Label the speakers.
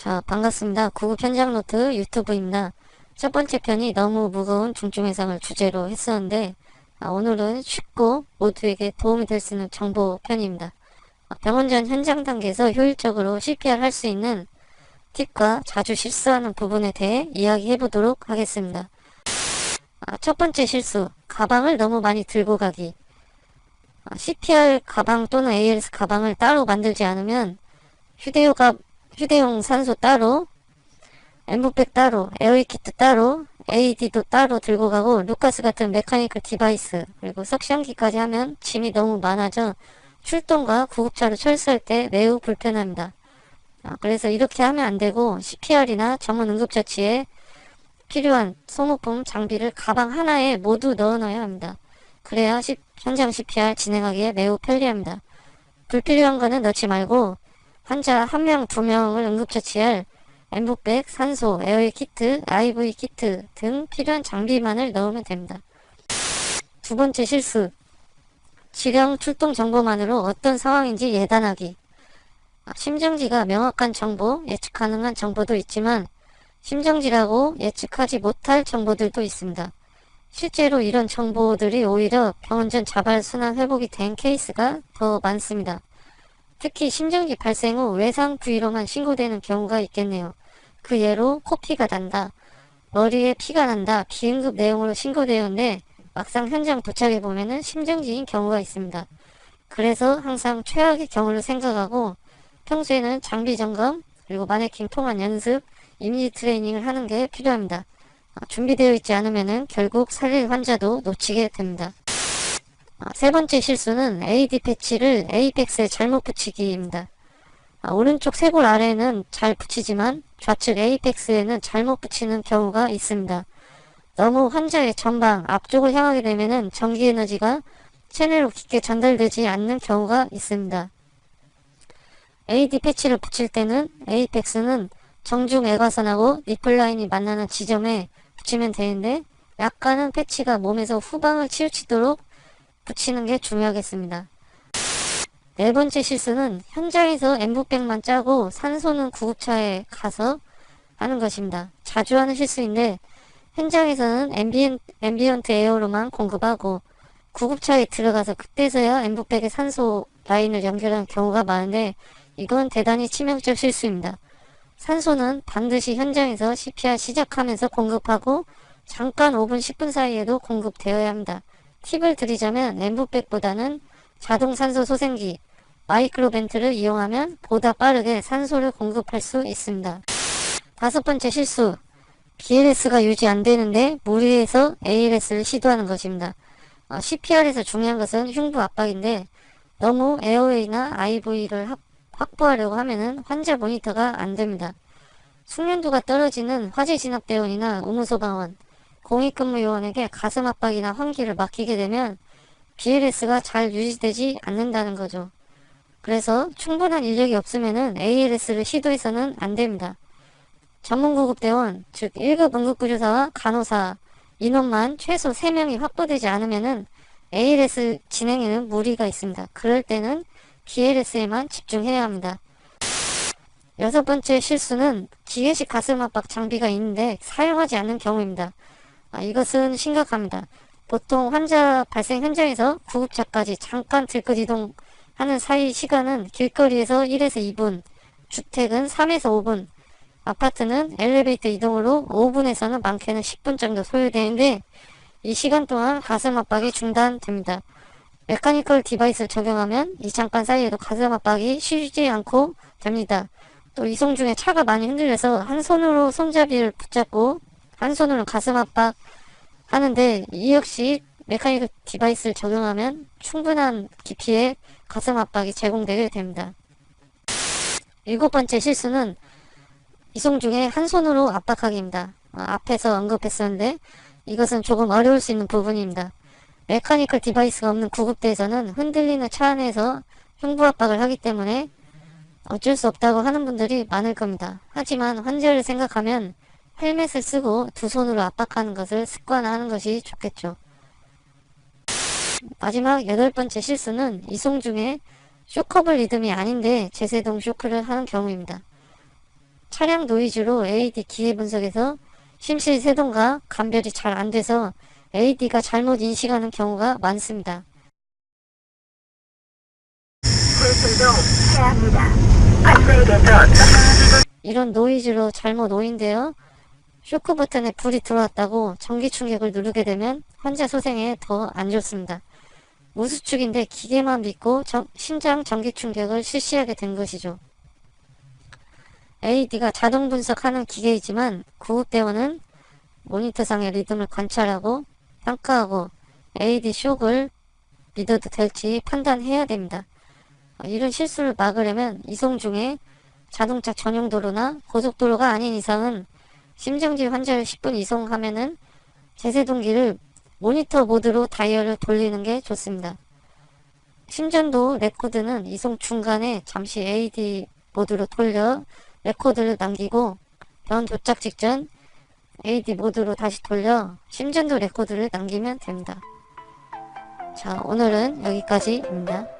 Speaker 1: 자, 반갑습니다. 구급 현장 노트 유튜브입니다. 첫 번째 편이 너무 무거운 중증 외상을 주제로 했었는데, 오늘은 쉽고 모두에게 도움이 될 수 있는 정보 편입니다. 병원 전 현장 단계에서 효율적으로 CPR 할 수 있는 팁과 자주 실수하는 부분에 대해 이야기해 보도록 하겠습니다. 첫 번째 실수, 가방을 너무 많이 들고 가기. CPR 가방 또는 ALS 가방을 따로 만들지 않으면 휴대용 산소 따로, 엠브백 따로, 에어위 키트 따로, AED도 따로 들고 가고, 루카스 같은 메카니컬 디바이스, 그리고 석션기까지 하면 짐이 너무 많아져 출동과 구급차로 철수할 때 매우 불편합니다. 그래서 이렇게 하면 안 되고, CPR이나 전문 응급처치에 필요한 소모품 장비를 가방 하나에 모두 넣어 놔야 합니다. 그래야 현장 CPR 진행하기에 매우 편리합니다. 불필요한 거는 넣지 말고 환자 1명, 2명을 응급처치할 엠브백, 산소, 에어위 키트, IV 키트 등 필요한 장비만을 넣으면 됩니다. 두 번째 실수, 지령 출동 정보만으로 어떤 상황인지 예단하기. 심정지가 명확한 정보, 예측 가능한 정보도 있지만 심정지라고 예측하지 못할 정보들도 있습니다. 실제로 이런 정보들이 오히려 병원 전 자발 순환 회복이 된 케이스가 더 많습니다. 특히 심정지 발생 후 외상 부위로만 신고되는 경우가 있겠네요. 그 예로 코피가 난다, 머리에 피가 난다, 비응급 내용으로 신고되었는데 막상 현장 도착해 보면은 심정지인 경우가 있습니다. 그래서 항상 최악의 경우를 생각하고 평소에는 장비 점검, 그리고 마네킹 통한 연습, 이미지 트레이닝을 하는 게 필요합니다. 준비되어 있지 않으면은 결국 살릴 환자도 놓치게 됩니다. 세 번째 실수는 AD 패치를 에이펙스에 잘못 붙이기입니다. 오른쪽 쇄골 아래에는 잘 붙이지만 좌측 에이펙스에는 잘못 붙이는 경우가 있습니다. 너무 환자의 전방, 앞쪽을 향하게 되면은 전기 에너지가 체내로 깊게 전달되지 않는 경우가 있습니다. AD 패치를 붙일 때는 에이펙스는 정중 애과선하고 니플 라인이 만나는 지점에 붙이면 되는데 약간은 패치가 몸에서 후방을 치우치도록 붙이는 게 중요하겠습니다. 네 번째 실수는 현장에서 엠브백만 짜고 산소는 구급차에 가서 하는 것입니다. 자주 하는 실수인데 현장에서는 앰비언트 에어로만 공급하고 구급차에 들어가서 그때서야 엠브백에 산소 라인을 연결하는 경우가 많은데 이건 대단히 치명적 실수입니다. 산소는 반드시 현장에서 CPR 시작하면서 공급하고 잠깐 5분 10분 사이에도 공급되어야 합니다. 팁을 드리자면 엠브백보다는 자동 산소 소생기, 마이크로벤트를 이용하면 보다 빠르게 산소를 공급할 수 있습니다. 다섯 번째 실수, BLS가 유지 안 되는데 무리해서 ALS를 시도하는 것입니다. CPR에서 중요한 것은 흉부 압박인데 너무 에어웨이나 IV를 확보하려고 하면은 환자 모니터가 안 됩니다. 숙련도가 떨어지는 화재진압대원이나 의무소방원, 공익근무요원에게 가슴 압박이나 환기를 맡기게 되면 BLS가 잘 유지되지 않는다는 거죠. 그래서 충분한 인력이 없으면은 ALS를 시도해서는 안 됩니다. 전문구급대원, 즉 1급 응급구조사와 간호사 인원만 최소 3명이 확보되지 않으면은 ALS 진행에는 무리가 있습니다. 그럴 때는 BLS에만 집중해야 합니다. 여섯 번째 실수는 기계식 가슴 압박 장비가 있는데 사용하지 않는 경우입니다. 이것은 심각합니다. 보통 환자 발생 현장에서 구급차까지 잠깐 들끝 이동하는 사이 시간은 길거리에서 1에서 2분, 주택은 3에서 5분, 아파트는 엘리베이터 이동으로 5분에서는 많게는 10분 정도 소요되는데 이 시간 동안 가슴 압박이 중단됩니다. 메카니컬 디바이스를 적용하면 이 잠깐 사이에도 가슴 압박이 쉬지 않고 됩니다. 또 이송 중에 차가 많이 흔들려서 한 손으로 손잡이를 붙잡고 한 손으로 가슴 압박 하는데 이 역시 메카니컬 디바이스를 적용하면 충분한 깊이의 가슴 압박이 제공되게 됩니다. 일곱 번째 실수는 이송 중에 한 손으로 압박하기입니다. 앞에서 언급했었는데 이것은 조금 어려울 수 있는 부분입니다. 메카니컬 디바이스가 없는 구급대에서는 흔들리는 차 안에서 흉부 압박을 하기 때문에 어쩔 수 없다고 하는 분들이 많을 겁니다. 하지만 환자를 생각하면 헬멧을 쓰고 두 손으로 압박하는 것을 습관화하는 것이 좋겠죠. 마지막 여덟 번째 실수는 이송 중에 쇼커블 리듬이 아닌데 제세동 쇼크를 하는 경우입니다. 차량 노이즈로 AD 기계 분석에서 심실세동과 감별이 잘 안돼서 AD가 잘못 인식하는 경우가 많습니다. 이런 노이즈로 잘못 오인되어 쇼크 버튼에 불이 들어왔다고 전기 충격을 누르게 되면 환자 소생에 더 안 좋습니다. 무수축인데 기계만 믿고 심장 전기 충격을 실시하게 된 것이죠. AD가 자동 분석하는 기계이지만 구급대원은 모니터상의 리듬을 관찰하고 평가하고 AD 쇼크를 믿어도 될지 판단해야 됩니다. 이런 실수를 막으려면 이송 중에 자동차 전용 도로나 고속도로가 아닌 이상은 심정지 환자를 10분 이송하면은 제세동기를 모니터 모드로 다이얼을 돌리는 게 좋습니다. 심전도 레코드는 이송 중간에 잠시 AD 모드로 돌려 레코드를 남기고 병원 도착 직전 AD 모드로 다시 돌려 심전도 레코드를 남기면 됩니다. 자, 오늘은 여기까지입니다.